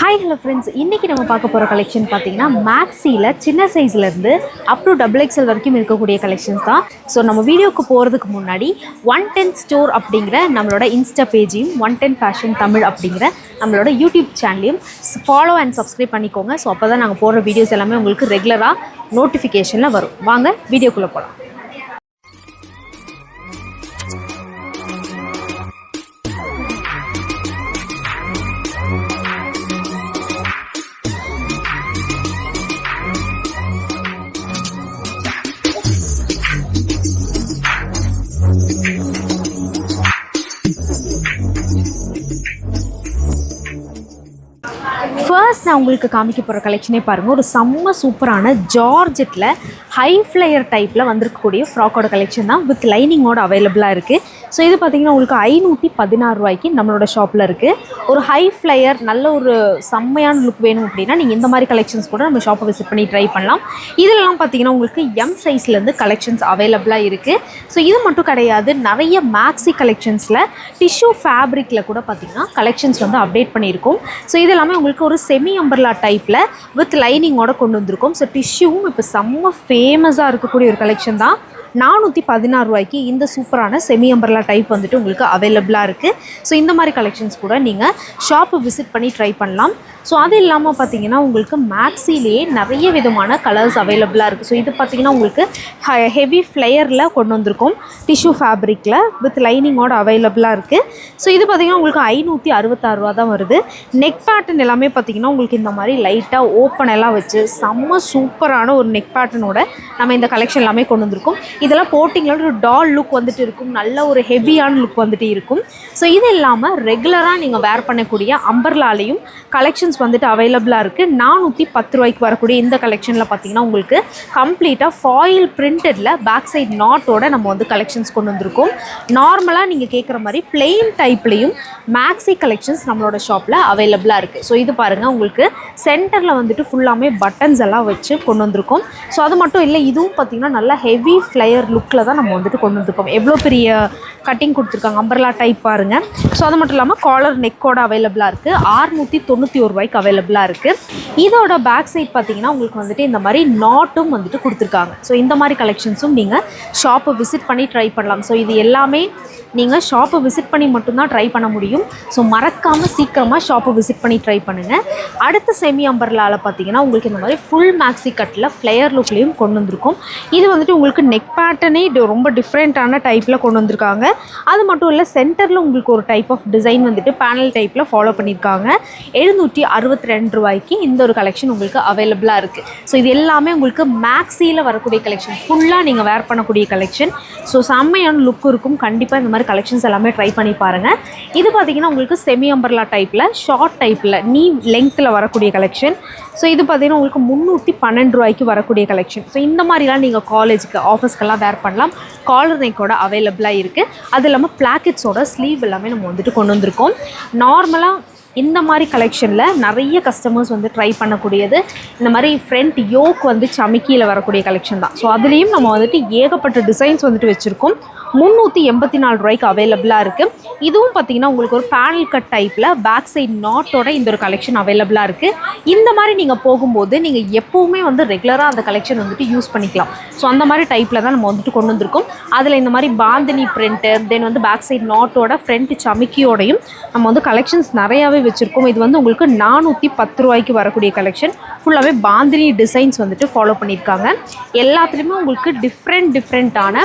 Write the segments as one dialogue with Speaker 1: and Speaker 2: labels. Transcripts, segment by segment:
Speaker 1: Hi hello friends, இன்றைக்கி நம்ம பார்க்க போகிற கலெக்ஷன் பார்த்தீங்கன்னா மேக்ஸியில் சின்ன சைஸ்லேருந்து அப் டு XXL வரைக்கும் இருக்கக்கூடிய கலெக்ஷன்ஸ் தான். ஸோ நம்ம வீடியோக்கு போகிறதுக்கு முன்னாடி 110 ஸ்டோர் அப்படிங்கிற நம்மளோட இன்ஸ்டா பேஜையும் 110 ஃபேஷன் தமிழ் அப்படிங்கிற நம்மளோட யூடியூப் சேனலையும் ஃபாலோ அண்ட் சப்ஸ்கிரைப் பண்ணிக்கோங்க. ஸோ அப்போ தான் நாங்கள் போடுற வீடியோஸ் எல்லாமே உங்களுக்கு ரெகுலராக நோட்டிஃபிகேஷனில் வரும். வாங்க வீடியோக்குள்ளே போகலாம். ஃபர்ஸ்ட் நான் உங்களுக்கு காமிக்க போகிற கலெக்ஷனே பாருங்கள். ஒரு செம்ம சூப்பரான ஜார்ஜெட்டில் ஹை ஃப்ளையர் டைப்பில் வந்திருக்கக்கூடிய ஃப்ராக்கோட கலெக்ஷன் தான் வித் லைனிங்கோட அவைலபிளாக இருக்குது. ஸோ இது பார்த்திங்கன்னா உங்களுக்கு 516 ரூபாய்க்கு நம்மளோட ஷாப்பில் இருக்குது. ஒரு ஹை ஃப்ளையர் நல்ல ஒரு செம்மையான லுக் வேணும் அப்படின்னா நீங்கள் இந்த மாதிரி கலெக்ஷன்ஸ் கூட நம்ம ஷாப்பை விசிட் பண்ணி ட்ரை பண்ணலாம். இதிலலாம் பார்த்திங்கன்னா உங்களுக்கு எம் சைஸ்லேருந்து கலெக்ஷன்ஸ் அவைலபிளாக இருக்குது. ஸோ இது மட்டும் கிடையாது, நிறைய மேக்ஸி கலெக்ஷன்ஸில் டிஷ்யூ ஃபேப்ரிக்கில் கூட பார்த்திங்கன்னா கலெக்ஷன்ஸ் வந்து அப்டேட் பண்ணியிருக்கோம். ஸோ இது எல்லாமே உங்களுக்கு ஒரு செமி அம்பர்லா டைப்பில் வித் லைனிங்கோட கொண்டு வந்திருக்கோம். ஸோ டிஷ்யூவும் இப்போ செம்ம ஃபேமஸாக இருக்கக்கூடிய ஒரு கலெக்ஷன் தான். 416 ரூபாய்க்கு இந்த சூப்பரான செமி அம்பர்லா டைப் வந்துட்டு உங்களுக்கு அவைலபிளாக இருக்குது. ஸோ இந்த மாதிரி கலெக்ஷன்ஸ் கூட நீங்கள் ஷாப்பை விசிட் பண்ணி ட்ரை பண்ணலாம். ஸோ அது இல்லாமல் பார்த்தீங்கன்னா உங்களுக்கு மேக்ஸிலேயே நிறைய விதமான கலர்ஸ் அவைலபிளாக இருக்குது. ஸோ இது பார்த்திங்கன்னா உங்களுக்கு ஹெவி ஃப்ளையரில் கொண்டு வந்திருக்கோம், டிஷ்யூ ஃபேப்ரிக்கில் வித் லைனிங்கோட அவைலபிளாக இருக்குது. ஸோ இது பார்த்திங்கன்னா உங்களுக்கு 566 ரூபா தான் வருது. நெக் பேட்டர்ன் எல்லாமே பார்த்திங்கன்னா உங்களுக்கு இந்த மாதிரி லைட்டாக ஓப்பன் எல்லாம் வச்சு செம்ம சூப்பரான ஒரு நெக் பேட்டர்னோட நம்ம இந்த கலெக்ஷன் எல்லாமே கொண்டு வந்திருக்கோம். இதெல்லாம் போட்டிங்களோட ஒரு டால் லுக் வந்துட்டு இருக்கும், நல்ல ஒரு ஹெவியான லுக் வந்துட்டு இருக்கும். ஸோ இது இல்லாமல் ரெகுலராக நீங்கள் வேர் பண்ணக்கூடிய அம்பர்லாலையும் கலெக்ஷன்ஸ் வந்துட்டு அவைலபிளாக இருக்குது. 410 ரூபாய்க்கு வரக்கூடிய இந்த கலெக்ஷனில் பார்த்தீங்கன்னா உங்களுக்கு கம்ப்ளீட்டாக ஃபாயில் பிரிண்டடில் பேக் சைட் நாட்டோட நம்ம வந்து கலெக்ஷன்ஸ் கொண்டு வந்திருக்கோம். நார்மலாக நீங்கள் கேட்குற மாதிரி பிளெயின் டைப்லேயும் மேக்ஸி கலெக்ஷன்ஸ் நம்மளோட ஷாப்பில் அவைலபிளாக இருக்குது. ஸோ இது பாருங்கள், உங்களுக்கு சென்டரில் வந்துட்டு ஃபுல்லாமே பட்டன்ஸ் எல்லாம் வச்சு கொண்டு வந்திருக்கோம். ஸோ அது மட்டும் இல்லை, இதுவும் பார்த்திங்கன்னா நல்லா ஹெவி ஃப்ளையர் லுக்கில் தான் நம்ம வந்துட்டு கொண்டு வந்திருக்கோம். எவ்வளோ பெரிய கட்டிங் கொடுத்துருக்காங்க, அம்பர்லா டைப் பாருங்கள். ஸோ அது மட்டும் இல்லாமல் காலர் நெக்கோட அவைலபிளாக இருக்குது. 691 ரூபாய்க்கு அவைலபிளாக இருக்குது. இதோட பேக் சைட் பார்த்திங்கன்னா உங்களுக்கு வந்துட்டு இந்த மாதிரி நாட்டும் வந்துட்டு கொடுத்துருக்காங்க. ஸோ இந்த மாதிரி கலெக்ஷன்ஸும் நீங்கள் ஷாப்பை விசிட் பண்ணி ட்ரை பண்ணலாம். ஸோ இது எல்லாமே நீங்கள் ஷாப்பை விசிட் பண்ணி மட்டும்தான் ட்ரை பண்ண முடியும். ஸோ மறக்காமல் சீக்கிரமாக ஷாப்பை விசிட் பண்ணி ட்ரை பண்ணுங்கள். அடுத்த செமி அம்பர்லாவில் பார்த்திங்கன்னா உங்களுக்கு இந்த மாதிரி ஃபுல் மேக்ஸி கட்டில் ஃப்ளையர் லுக்லேயும் கொண்டு வந்திருக்கும். இது வந்துட்டு உங்களுக்கு நெக் பேட்டர்னே ரொம்ப டிஃப்ரெண்ட்டான டைப்பில் கொண்டு வந்திருக்காங்க. அது மட்டும் இல்லை, சென்டரில் உங்களுக்கு ஒரு டைப் ஆஃப் டிசைன் வந்துட்டு பேனல் டைப்பில் ஃபாலோ பண்ணியிருக்காங்க. 762 ரூபாய்க்கு இந்த ஒரு கலெக்ஷன் உங்களுக்கு அவைலபிளாக இருக்குது. ஸோ இது எல்லாமே உங்களுக்கு மேக்ஸியில் வரக்கூடிய கலெக்ஷன், ஃபுல்லாக நீங்கள் வேர் பண்ணக்கூடிய கலெக்ஷன். ஸோ செம்மையான லுக் இருக்கும். கண்டிப்பாக இந்த மாதிரி கலெக்ஷன்ஸ் எல்லாமே ட்ரை பண்ணி பாருங்கள். இது பார்த்திங்கன்னா உங்களுக்கு செமி அம்பர்லா டைப்பில் ஷார்ட் டைப்பில் நீ லெங்த்தில் வரக்கூடிய கலெக்ஷன். ஸோ இது பார்த்திங்கன்னா உங்களுக்கு 312 ரூபாய்க்கு வரக்கூடிய கலெக்ஷன். ஸோ இந்த மாதிரிலாம் நீங்கள் காலேஜுக்கு ஆஃபீஸ்க்கெல்லாம் வேர் பண்ணலாம். காலர் நெக்கோட அவைலபிளாக இருக்குது. அது இல்லாமல் பிளாக்கெட்ஸோட ஸ்லீவ் எல்லாமே நம்ம வந்துட்டு கொண்டு வந்திருக்கோம். நார்மலாக இந்த மாதிரி கலெக்ஷனில் நிறைய கஸ்டமர்ஸ் வந்து ட்ரை பண்ணக்கூடியது இந்த மாதிரி ஃப்ரண்ட் யோக் வந்து சமிக்கியில் வரக்கூடிய கலெக்ஷன் தான். ஸோ அதுலேயும் நம்ம வந்துட்டு ஏகப்பட்ட டிசைன்ஸ் வந்துட்டு வச்சுருக்கோம். 384 ரூபாய்க்கு அவைலபிளாக இருக்குது. இதுவும் பார்த்திங்கன்னா உங்களுக்கு ஒரு பேனல் கட் டைப்பில் பேக் சைட் நாட்டோட இந்த ஒரு கலெக்ஷன் அவைலபிளாக இருக்குது. இந்த மாதிரி நீங்கள் போகும்போது நீங்கள் எப்போவுமே வந்து ரெகுலராக அந்த கலெக்ஷன் வந்துட்டு யூஸ் பண்ணிக்கலாம். ஸோ அந்த மாதிரி டைப்பில் தான் நம்ம வந்துட்டு கொண்டு வந்திருக்கோம். அதில் இந்த மாதிரி பாந்தினி பிரிண்ட்டு, தென் வந்து பேக் சைட் நாட்டோட ஃப்ரண்ட் சமிக்கியோடையும் நம்ம வந்து கலெக்ஷன்ஸ் நிறையாவே வச்சுருக்கோம். இது வந்து உங்களுக்கு 410 ரூபாய்க்கு வரக்கூடிய கலெக்ஷன். ஃபுல்லாகவே பாந்தினி டிசைன்ஸ் வந்துட்டு ஃபாலோ பண்ணியிருக்காங்க. எல்லாத்துலேயுமே உங்களுக்கு டிஃப்ரெண்ட்டான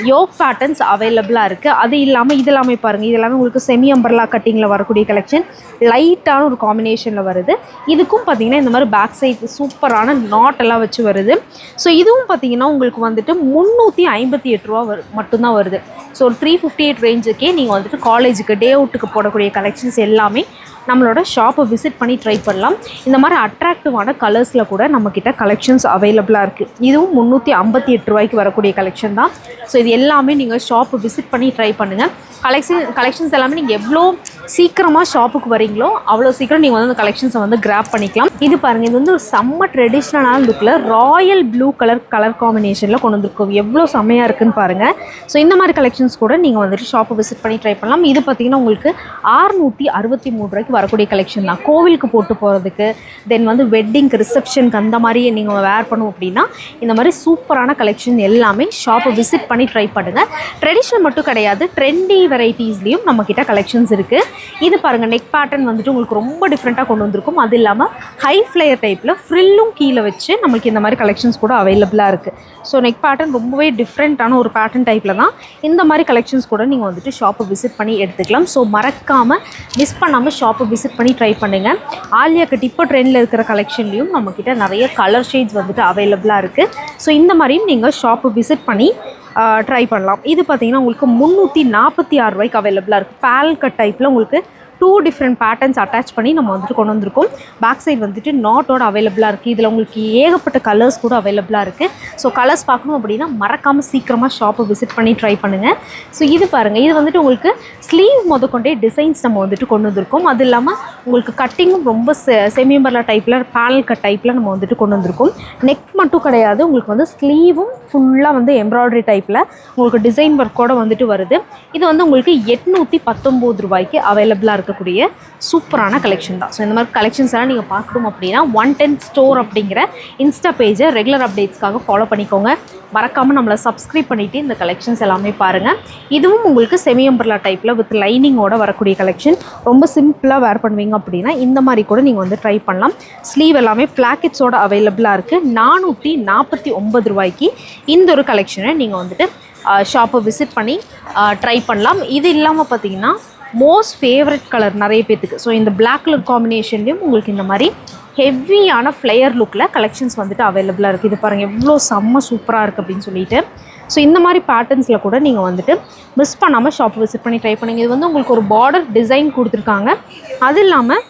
Speaker 1: யோக் பேட்டர்ன்ஸ் அவைலபிளாக இருக்குது. அது இல்லாமல் இது எல்லாமே பாருங்கள், இது எல்லாமே உங்களுக்கு செமி அம்பர்லா கட்டிங்கில் வரக்கூடிய கலெக்ஷன். லைட்டான ஒரு காம்பினேஷனில் வருது. இதுக்கும் பார்த்திங்கன்னா இந்த மாதிரி பேக் சைட் சூப்பரான நாட் எல்லாம் வச்சு வருது. ஸோ இதுவும் பார்த்திங்கன்னா உங்களுக்கு வந்துட்டு 358 ரூபா மட்டும்தான் வருது. ஸோ ஒரு 358 ரேஞ்சுக்கே நீங்கள் வந்துட்டு காலேஜுக்கு டே அவுட்டுக்கு போடக்கூடிய கலெக்ஷன்ஸ் எல்லாமே நம்மளோட ஷாப்பை விசிட் பண்ணி ட்ரை பண்ணலாம். இந்த மாதிரி அட்ராக்டிவான கலர்ஸில் கூட நம்மக்கிட்ட கலெக்ஷன்ஸ் அவைலபிளாக இருக்குது. இதுவும் 358 ரூபாய்க்கு வரக்கூடிய கலெக்ஷன் தான். ஸோ இது எல்லாமே நீங்கள் ஷாப்பை விசிட் பண்ணி ட்ரை பண்ணுங்கள். கலெக்ஷன்ஸ் எல்லாமே நீங்கள் எவ்வளோ சீக்கிரமாக ஷாப்புக்கு வரீங்களோ அவ்வளோ சீக்கிரம் நீங்கள் வந்து அந்த கலெக்ஷன்ஸை வந்து கிராப் பண்ணிக்கலாம். இது பாருங்கள், இது வந்து ஒரு செம்ம ட்ரெடிஷ்னலான லுக்கில் ராயல் ப்ளூ கலர் காம்பினேஷனில் கொண்டு வந்திருக்கோம். எவ்வளோ செம்மையாக இருக்குன்னு பாருங்கள். ஸோ இந்த மாதிரி கலெக்ஷன்ஸ் கூட நீங்கள் வந்துட்டு ஷாப்பை விசிட் பண்ணி ட்ரை பண்ணலாம். இது பார்த்திங்கன்னா உங்களுக்கு 663 ரூபாய்க்கு வரக்கூடிய கலெக்ஷன் தான். கோவிலுக்கு போட்டு போகிறதுக்கு, தென் வந்து வெட்டிங்க்கு, ரிசப்ஷனுக்கு அந்த மாதிரி நீங்கள் வேர் பண்ணுவோம் அப்படின்னா இந்த மாதிரி சூப்பரான கலெக்ஷன் எல்லாமே ஷாப்பை விசிட் பண்ணி ட்ரை பண்ணுங்கள். ட்ரெடிஷ்னல் மட்டும் கிடையாது, ட்ரெண்டி வெரைட்டிஸ்லேயும் நம்மக்கிட்ட கலெக்ஷன்ஸ் இருக்குது. இது பாருங்கள், நெக் பேட்டர்ன் வந்துட்டு உங்களுக்கு ரொம்ப டிஃப்ரெண்ட்டாக கொண்டு வந்திருக்கும். அது இல்லாமல் ஹை ஃப்ளையர் டைப்பில் ஃப்ரில்லும் கீழே வச்சு நமக்கு இந்த மாதிரி கலெக்ஷன்ஸ் கூட அவைலபிளாக இருக்குது. ஸோ நெக் பேட்டர்ன் ரொம்பவே டிஃப்ரெண்ட்டான ஒரு பேட்டர்ன் டைப்பில் தான். இந்த மாதிரி கலெக்ஷன்ஸ் கூட நீங்கள் வந்துட்டு ஷாப்பை விசிட் பண்ணி எடுத்துக்கலாம். ஸோ மறக்காமல் மிஸ் பண்ணாமல் ஷாப்பை விசிட் பண்ணி ட்ரை பண்ணுங்கள். ஆலியா கட் இப்போ ட்ரெண்டில் இருக்கிற கலெக்ஷன்லேயும் நம்மக்கிட்ட நிறைய கலர் ஷேட்ஸ் வந்துட்டு அவைலபிளாக இருக்குது. ஸோ இந்த மாதிரியும் நீங்கள் ஷாப்பை விசிட் பண்ணி ட்ரை பண்ணலாம். இது பார்த்திங்கன்னா உங்களுக்கு 346 ரூபாய்க்கு அவைலபிளாக இருக்குது. பேல் கட் டைப்பில் உங்களுக்கு 2 டிஃப்ரெண்ட் பேட்டர்ன்ஸ் அட்டாச் பண்ணி நம்ம வந்துட்டு கொண்டு வந்திருக்கோம். பேக் சைடு வந்துட்டு நாட்டோட அவைலபிளாக இருக்குது. இதில் உங்களுக்கு ஏகப்பட்ட கலர்ஸ் கூட அவைலபிளாக இருக்குது. ஸோ கலர்ஸ் பார்க்கணும் அப்படின்னா மறக்காமல் சீக்கிரமாக ஷாப்பை விசிட் பண்ணி ட்ரை பண்ணுங்கள். ஸோ இது பாருங்கள், இது வந்துட்டு உங்களுக்கு ஸ்லீவ் முதற்கொண்டே டிசைன்ஸ் நம்ம வந்துட்டு கொண்டு வந்திருக்கோம். அது இல்லாமல் உங்களுக்கு கட்டிங்கும் ரொம்ப செமியம்பர்லா டைப்பில், பேனல் கட் டைப்பில் நம்ம வந்துட்டு கொண்டு வந்திருக்கோம். நெக் மட்டும் கிடையாது, உங்களுக்கு வந்து ஸ்லீவும் ஃபுல்லாக வந்து எம்ப்ராய்டரி டைப்பில் உங்களுக்கு டிசைன் ஒர்க்கோடு வந்துட்டு வருது. இது வந்து உங்களுக்கு 819 ரூபாய்க்கு அவைலபிளாக இருக்கக்கூடிய சூப்பரான கலெக்ஷன் தான். ஸோ இந்த மாதிரி கலெக்ஷன்ஸ் எல்லாம் நீங்கள் பார்க்கணும் அப்படின்னா 110 ஸ்டோர் அப்படிங்கிற இன்ஸ்டா பேஜை ரெகுலர் அப்டேட்ஸ்க்காக ஃபாலோ பண்ணிக்கோங்க. மறக்காமல் நம்மளை சப்ஸ்கிரைப் பண்ணிவிட்டு இந்த கலெக்ஷன்ஸ் எல்லாமே பாருங்கள். இதுவும் உங்களுக்கு செமி அம்பர்லா டைப்பில் வித் லைனிங்கோட வரக்கூடிய கலெக்ஷன். ரொம்ப சிம்பிளாக வேர் பண்ணுவீங்க அப்படின்னா இந்த மாதிரி கூட நீங்கள் வந்து ட்ரை பண்ணலாம். ஸ்லீவ் எல்லாமே பிளாக்கெட்ஸோட அவைலபிளாக இருக்குது. 449 ரூபாய்க்கு இந்த ஒரு கலெக்ஷனை நீங்கள் வந்துட்டு ஷாப்பை விசிட் பண்ணி ட்ரை பண்ணலாம். இது இல்லாமல் பார்த்தீங்கன்னா மோஸ்ட் ஃபேவரட் கலர் நிறைய பேத்துக்கு, ஸோ இந்த பிளாக் கலர் காம்பினேஷன்லேயும் உங்களுக்கு இந்த மாதிரி ஹெவியான ஃப்ளையர் லுக்கில் கலெக்ஷன்ஸ் வந்துட்டு அவைலபிளாக இருக்குது. இது பாருங்கள் எவ்வளோ செம்ம சூப்பராக இருக்குது அப்படின்னு சொல்லிட்டு. ஸோ இந்த மாதிரி பேட்டர்ன்ஸில் கூட நீங்கள் வந்துட்டு மிஸ் பண்ணாமல் ஷாப்பை விசிட் பண்ணி ட்ரை பண்ணுங்கள். இது வந்து உங்களுக்கு ஒரு பார்டர் டிசைன் கொடுத்துருக்காங்க. அது இல்லாமல்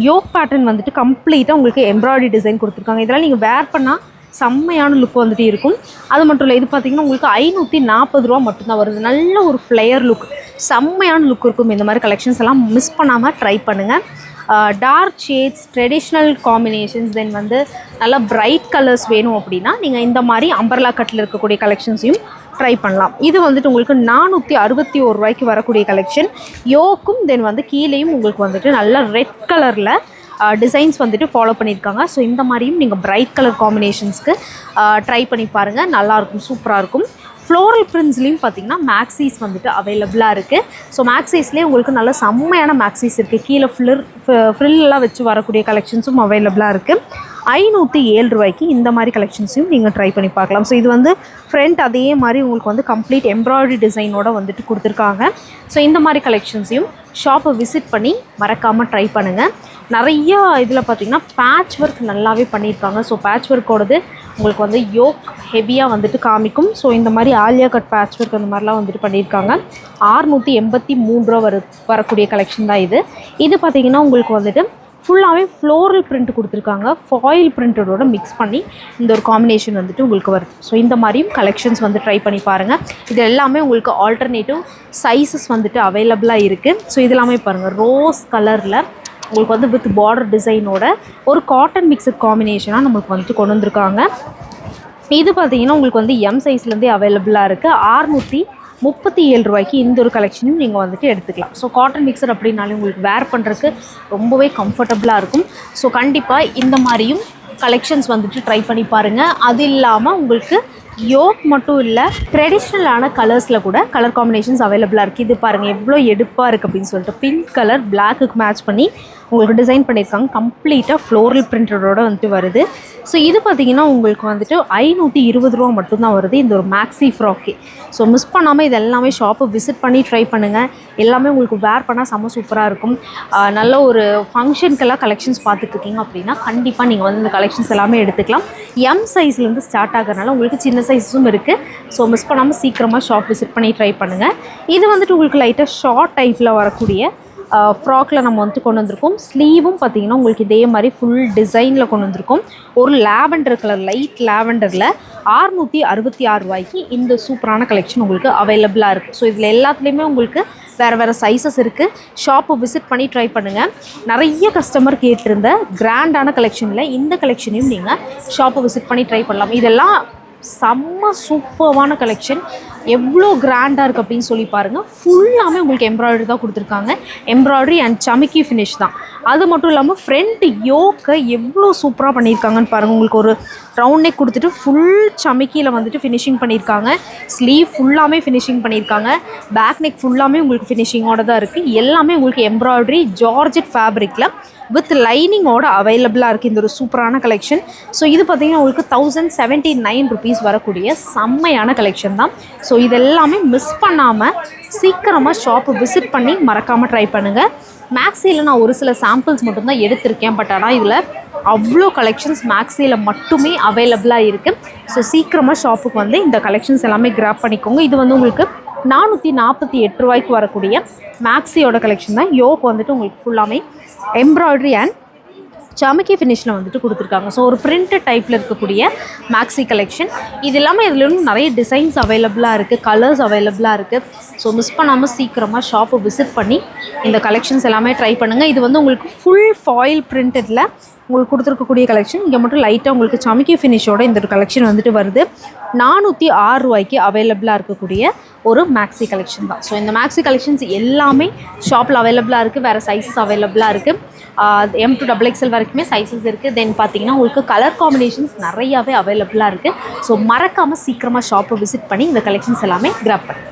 Speaker 1: யோக் பேட்டர்ன் வந்துட்டு கம்ப்ளீட்டாக உங்களுக்கு எம்ப்ராய்டரி டிசைன் கொடுத்துருக்காங்க. இதெல்லாம் நீங்கள் வேர் பண்ணால் செம்மையான லுக் வந்துட்டு இருக்கும். அது மட்டும் இல்லை, இது பார்த்திங்கன்னா உங்களுக்கு 540 ரூபா மட்டும்தான் வருது. நல்ல ஒரு ஃப்ளையர் லுக், செம்மையான லுக் இருக்கும். இந்த மாதிரி கலெக்ஷன்ஸ் எல்லாம் மிஸ் பண்ணாமல் ட்ரை பண்ணுங்கள். டார்க் ஷேட்ஸ், ட்ரெடிஷ்னல் காம்பினேஷன்ஸ், தென் வந்து நல்லா பிரைட் கலர்ஸ் வேணும் அப்படின்னா நீங்கள் இந்த மாதிரி அம்பர்லா கட்டில் இருக்கக்கூடிய கலெக்ஷன்ஸையும் ட்ரை பண்ணலாம். இது வந்துட்டு உங்களுக்கு 461 ரூபாய்க்கு வரக்கூடிய கலெக்ஷன். யோக்கும் தென் வந்து கீழேயும் உங்களுக்கு வந்துட்டு நல்ல ரெட் கலரில் டிசைன்ஸ் வந்துட்டு ஃபாலோ பண்ணியிருக்காங்க. ஸோ இந்த மாதிரியும் நீங்கள் பிரைட் கலர் காம்பினேஷன்ஸ்க்கு ட்ரை பண்ணி பாருங்கள், நல்லாயிருக்கும், சூப்பராக இருக்கும். ஃப்ளோரல் பிரிண்ட்ஸ்லேயும் பார்த்திங்கன்னா மேக்ஸீஸ் வந்துட்டு அவைலபிளாக இருக்குது. ஸோ மேக்ஸீஸ்லேயே உங்களுக்கு நல்ல செம்மையான மேக்ஸீஸ் இருக்குது. கீழே ஃப்ரில்லாம் வச்சு வரக்கூடிய கலெக்ஷன்ஸும் அவைலபிளாக இருக்குது. 507 ரூபாய்க்கு இந்த மாதிரி கலெக்ஷன்ஸையும் நீங்கள் ட்ரை பண்ணி பார்க்கலாம். ஸோ இது வந்து ஃப்ரண்ட் அதே மாதிரி உங்களுக்கு வந்து கம்ப்ளீட் எம்ப்ராய்டரி டிசைனோட வந்துட்டு கொடுத்துருக்காங்க. ஸோ இந்த மாதிரி கலெக்ஷன்ஸையும் ஷாப்பை விசிட் பண்ணி மறக்காமல் ட்ரை பண்ணுங்கள். நிறையா இதில் பார்த்திங்கன்னா பேட்ச் ஒர்க் நல்லாவே பண்ணியிருக்காங்க. ஸோ பேட்ச் ஒர்க்கோடது உங்களுக்கு வந்து யோக் ஹெவியாக வந்துட்டு காமிக்கும். ஸோ இந்த மாதிரி ஆலியா கட் பேட்ச் ஒர்க் அந்த மாதிரிலாம் வந்துட்டு பண்ணியிருக்காங்க. 683 ரூபா வரக்கூடிய கலெக்ஷன் தான் இது. இது பார்த்திங்கன்னா உங்களுக்கு வந்துட்டு ஃபுல்லாகவே ஃப்ளோரல் பிரிண்ட் கொடுத்துருக்காங்க. ஃபாயில் பிரிண்டடோட மிக்ஸ் பண்ணி இந்த ஒரு காம்பினேஷன் வந்துட்டு உங்களுக்கு வருது. ஸோ இந்த மாதிரியும் கலெக்ஷன்ஸ் வந்து ட்ரை பண்ணி பாருங்கள். இது எல்லாமே உங்களுக்கு ஆல்டர்னேட்டிவ் சைஸஸ் வந்துட்டு அவைலபிளாக இருக்குது. ஸோ இது எல்லாமே பாருங்கள், ரோஸ் கலரில் உங்களுக்கு வந்து வித் பார்டர் டிசைனோட ஒரு காட்டன் மிக்சட் காம்பினேஷனாக நம்மளுக்கு வந்துட்டு கொண்டு வந்திருக்காங்க. இது பார்த்திங்கன்னா உங்களுக்கு வந்து எம் சைஸ்லேருந்தே அவைலபிளாக இருக்குது. 637 ரூபாய்க்கு இந்த ஒரு கலெக்ஷனும் நீங்கள் வந்துட்டு எடுத்துக்கலாம். ஸோ காட்டன் மிக்சர் அப்படின்னாலே உங்களுக்கு வேர் பண்ணுறதுக்கு ரொம்பவே கம்ஃபர்டபுளாக இருக்கும். ஸோ கண்டிப்பாக இந்த மாதிரியும் கலெக்ஷன்ஸ் வந்துட்டு ட்ரை பண்ணி பாருங்கள். அது இல்லாமல் உங்களுக்கு யோக் மட்டும் இல்லை, ட்ரெடிஷ்னலான கலர்ஸில் கூட கலர் காம்பினேஷன்ஸ் அவைலபிளாக இருக்குது. இது பாருங்கள் எவ்வளோ எடுப்பாக இருக்குது அப்படின்னு சொல்லிட்டு பிங்க் கலர் பிளாக்குக்கு மேட்ச் பண்ணி உங்களுக்கு டிசைன் பண்ணியிருக்காங்க. கம்ப்ளீட்டாக ஃப்ளோரல் பிரிண்டடோட வந்துட்டு வருது. ஸோ இது பார்த்திங்கன்னா உங்களுக்கு வந்துட்டு 520 ரூபா மட்டும்தான் வருது இந்த ஒரு மேக்ஸி ஃப்ராக்கு. ஸோ மிஸ் பண்ணாமல் இது எல்லாமே ஷாப்பை விசிட் பண்ணி ட்ரை பண்ணுங்கள். எல்லாமே உங்களுக்கு வேர் பண்ணால் செம்ம சூப்பராக இருக்கும். நல்ல ஒரு ஃபங்க்ஷனுக்கெல்லாம் கலெக்ஷன்ஸ் பார்த்துட்ருக்கீங்க அப்படின்னா கண்டிப்பாக நீங்கள் வந்து இந்த கலெக்ஷன்ஸ் எல்லாமே எடுத்துக்கலாம். எம் சைஸ்லேருந்து ஸ்டார்ட் ஆகிறதுனால உங்களுக்கு சின்ன சைஸும் இருக்குது. ஸோ மிஸ் பண்ணாமல் சீக்கிரமாக ஷாப் விசிட் பண்ணி ட்ரை பண்ணுங்கள். இது வந்துட்டு உங்களுக்கு லைட்டாக ஷார்ட் டைப்பில் வரக்கூடிய ஃப்ராக்கில் நம்ம வந்துட்டு கொண்டு வந்திருக்கோம். ஸ்லீவும் பார்த்தீங்கன்னா உங்களுக்கு இதே மாதிரி ஃபுல் டிசைனில் கொண்டு வந்திருக்கோம். ஒரு லாவெண்டர் கலர், லைட் லாவெண்டரில் 666 ரூபாய்க்கு இந்த சூப்பரான கலெக்ஷன் உங்களுக்கு அவைலபிளாக இருக்குது. ஸோ இதில் எல்லாத்துலேயுமே உங்களுக்கு வேறு சைஸஸ் இருக்குது. ஷாப்பை விசிட் பண்ணி ட்ரை பண்ணுங்கள். நிறைய கஸ்டமர் கேட்டிருந்த கிராண்டான கலெக்ஷனில் இந்த கலெக்ஷனையும் நீங்கள் ஷாப்பை விசிட் பண்ணி ட்ரை பண்ணலாம். இதெல்லாம் செம்ம சூப்பர்வான கலெக்ஷன். எவ்வளோ கிராண்டாக இருக்குது அப்படின்னு சொல்லி பாருங்கள். ஃபுல்லாமே உங்களுக்கு எம்ப்ராய்டரி தான் கொடுத்துருக்காங்க. எம்ப்ராய்டரி அண்ட் சமிக்கி ஃபினிஷ் தான். அது மட்டும் இல்லாமல் ஃப்ரண்ட் யோக்கை எவ்வளோ சூப்பராக பண்ணியிருக்காங்கன்னு பாருங்கள். உங்களுக்கு ஒரு ரவுண்ட் நெக் கொடுத்துட்டு ஃபுல் சமிக்கியில் வந்துட்டு ஃபினிஷிங் பண்ணியிருக்காங்க. ஸ்லீவ் ஃபுல்லாமே ஃபினிஷிங் பண்ணியிருக்காங்க. பேக் நெக் ஃபுல்லாமே உங்களுக்கு ஃபினிஷிங்கோடு தான் இருக்குது. எல்லாமே உங்களுக்கு எம்ப்ராய்டரி ஜார்ஜெட் ஃபேப்ரிக்கில் வித் லைனிங்கோட அவைலபிளாக இருக்குது இந்த ஒரு சூப்பரான கலெக்ஷன். ஸோ இது பார்த்திங்கன்னா உங்களுக்கு 1079 rupees வரக்கூடிய செம்மையான கலெக்ஷன் தான். ஸோ இதெல்லாமே மிஸ் பண்ணாமல் சீக்கிரமாக ஷாப்பை விசிட் பண்ணி மறக்காமல் ட்ரை பண்ணுங்கள். மேக்ஸியில் நான் ஒரு சில சாம்பிள்ஸ் மட்டும்தான் எடுத்திருக்கேன். பட் ஆனால் இதில் அவ்வளோ கலெக்ஷன்ஸ் மேக்ஸியில் மட்டுமே அவைலபிளாக இருக்குது. ஸோ சீக்கிரமாக ஷாப்புக்கு வந்து இந்த கலெக்ஷன்ஸ் எல்லாமே கிராப் பண்ணிக்கோங்க. இது வந்து உங்களுக்கு 448 ரூபாய்க்கு வரக்கூடிய மேக்ஸியோட கலெக்ஷன் தான். யோக் வந்துட்டு உங்களுக்கு ஃபுல்லாமே எம்ப்ராய்டரி அண்ட் சமிக்கி ஃபினிஷில் வந்துட்டு கொடுத்துருக்காங்க. ஸோ ஒரு பிரிண்டட் டைப்பில் இருக்கக்கூடிய மேக்ஸி கலெக்ஷன். இது இல்லாமல் இதில் இன்னும் நிறைய டிசைன்ஸ் அவைலபிளாக இருக்குது, கலர்ஸ் அவைலபிளாக இருக்குது. ஸோ மிஸ் பண்ணாமல் சீக்கிரமாக ஷாப்பை விசிட் பண்ணி இந்த கலெக்ஷன்ஸ் எல்லாமே ட்ரை பண்ணுங்கள். இது வந்து உங்களுக்கு ஃபுல் ஃபாயில் பிரிண்டடில் உங்களுக்கு கொடுத்துருக்கக்கூடிய கலெக்ஷன். இங்கே மட்டும் லைட்டாக உங்களுக்கு சமிக்கி ஃபினிஷோட இந்த ஒரு கலெக்ஷன் வந்துட்டு வருது. 406 ரூபாய்க்கு அவைலபிளாக இருக்கக்கூடிய ஒரு மேக்ஸி கலெக்ஷன் தான். ஸோ இந்த மேக்ஸி கலெக்ஷன்ஸ் எல்லாமே ஷாப்பில் அவைலபிளாக இருக்குது. வேறு சைஸஸ் அவைலபிளாக இருக்குது. M to XXL வரைக்குமே சைஸஸ் இருக்குது. தென் பார்த்தீங்கன்னா உங்களுக்கு கலர் காம்பினேஷன்ஸ் நிறையாவே அவைலபிளாக இருக்குது. ஸோ மறக்காமல் சீக்கிரமாக ஷாப்பை விசிட் பண்ணி இந்த கலெக்ஷன்ஸ் எல்லாமே கிராப் பண்ணுங்கள்.